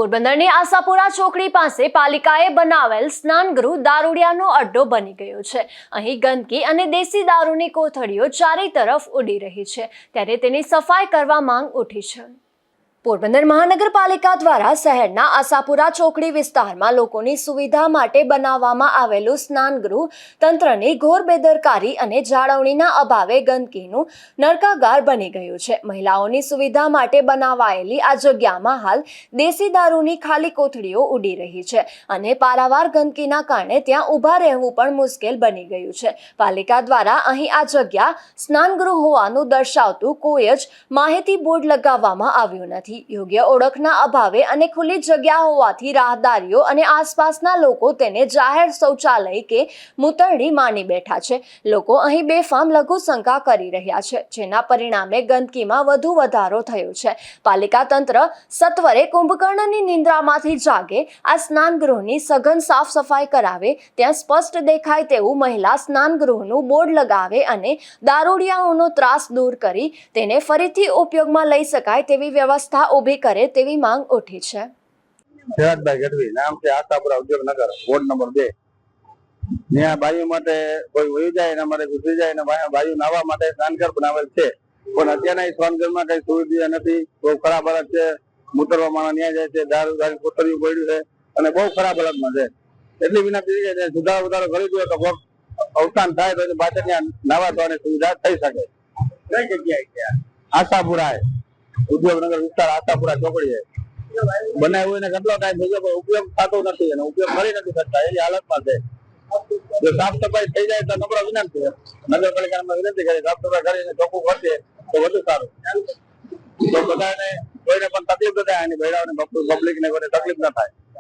પોરબંદરની આશાપુરા ચોકડી પાસે પાલિકાએ બનાવેલ સ્નાનગૃહ દારૂડિયાનો અડ્ડો બની ગયો છે। અહીં ગંદકી અને દેશી દારૂની કોથળીઓ ચારે તરફ ઉડી રહી છે, ત્યારે તેની સફાઈ કરવા માંગ ઉઠી છે। પોરબંદર મહાનગરપાલિકા દ્વારા શહેરના આશાપુરા ચોકડી વિસ્તારમાં લોકોની સુવિધા માટે બનાવવામાં આવેલું સ્નાનગૃહ તંત્રની ઘોર બેદરકારી અને જાળવણીના અભાવે ગંદકીનું નરકાગાર બની ગયું છે। મહિલાઓની સુવિધા માટે બનાવાયેલી આ જગ્યામાં હાલ દેશી દારૂની ખાલી કોથળીઓ ઉડી રહી છે અને પારાવાર ગંદકીના કારણે ત્યાં ઊભા રહેવું પણ મુશ્કેલ બની ગયું છે। પાલિકા દ્વારા અહીં આ જગ્યા સ્નાનગૃહ હોવાનું દર્શાવતું કોઈ જ માહિતી બોર્ડ લગાવવામાં આવ્યું નથી। યોગ્ય ઓળખના અભાવે અને ખુલ્લી જગ્યા હોવાથી રાહદારીઓ અને આસપાસના લોકો તેને જાહેર શૌચાલય કે મૂતરડી માની બેઠા છે। લોકો અહીં બેફામ લઘુશંકા કરી રહ્યા છે, જેના પરિણામે ગંદકીમાં વધુ વધારો થયો છે। પાલિકા તંત્ર સત્વરે કુંભકર્ણની નિંદ્રામાંથી જાગે, આ સ્નાનગૃહની સઘન સાફ સફાઈ કરાવે, ત્યાં સ્પષ્ટ દેખાય તેવું મહિલા સ્નાનગૃહનું બોર્ડ લગાવે અને દારૂડિયાઓનો ત્રાસ દૂર કરી તેને ફરીથી ઉપયોગમાં લઈ શકાય તેવી વ્યવસ્થા ઉભી કરે તેવી માંગ ઉઠી છે। શિવાજીભાઈ ગઢવી નામ છે, આશાપુરા ઉદ્યોગનગર, વોર્ડ નંબર 2। ત્યાં બાયુ માટે કોઈ વહી જાય એના માટે ઘૂસી જાય અને બાયુ નાહવા માટે સ્નાનઘર બનાવેલ છે, પણ અત્યારના એ સ્નાનઘરમાં કઈ સુવિધા નથી। બહુ ખરાબ હાલત છે, મૂતરવા માણસ ન્યાય જાય છે, દારૂ કોતરીઓ પડ્યું છે અને બહુ ખરાબ હાલતમાં છે। એટલી વિનંતી છે કે સુધારો વધારો કરી દો તો અવસાન થાય તો પાછળ ત્યાં નાહવા ધોવાની સુવિધા થઈ શકે। કઈ જગ્યાએ છે? આશાપુરા ઉદ્યોગનગર વિસ્તાર, આશાપુરા ચોકડી બનાવ્યું એને કેટલો ટાઈમ થઈ ગયો, ઉપયોગ થતો નથી અને ઉપયોગ કરી નથી શકતા એવી હાલતમાં છે। જો સાફ સફાઈ થઈ જાય તો નમ્ર વિનંતી છે, નગરપાલિકામાં વિનંતી કરી સાફ સફાઈ કરીને ચોખ્ખું કરશે તો વધુ સારું। તો બધાને કોઈને પણ તકલીફ ન થાય, એની બહેરાઓને પબ્લિક ને કોઈ તકલીફ ન થાય।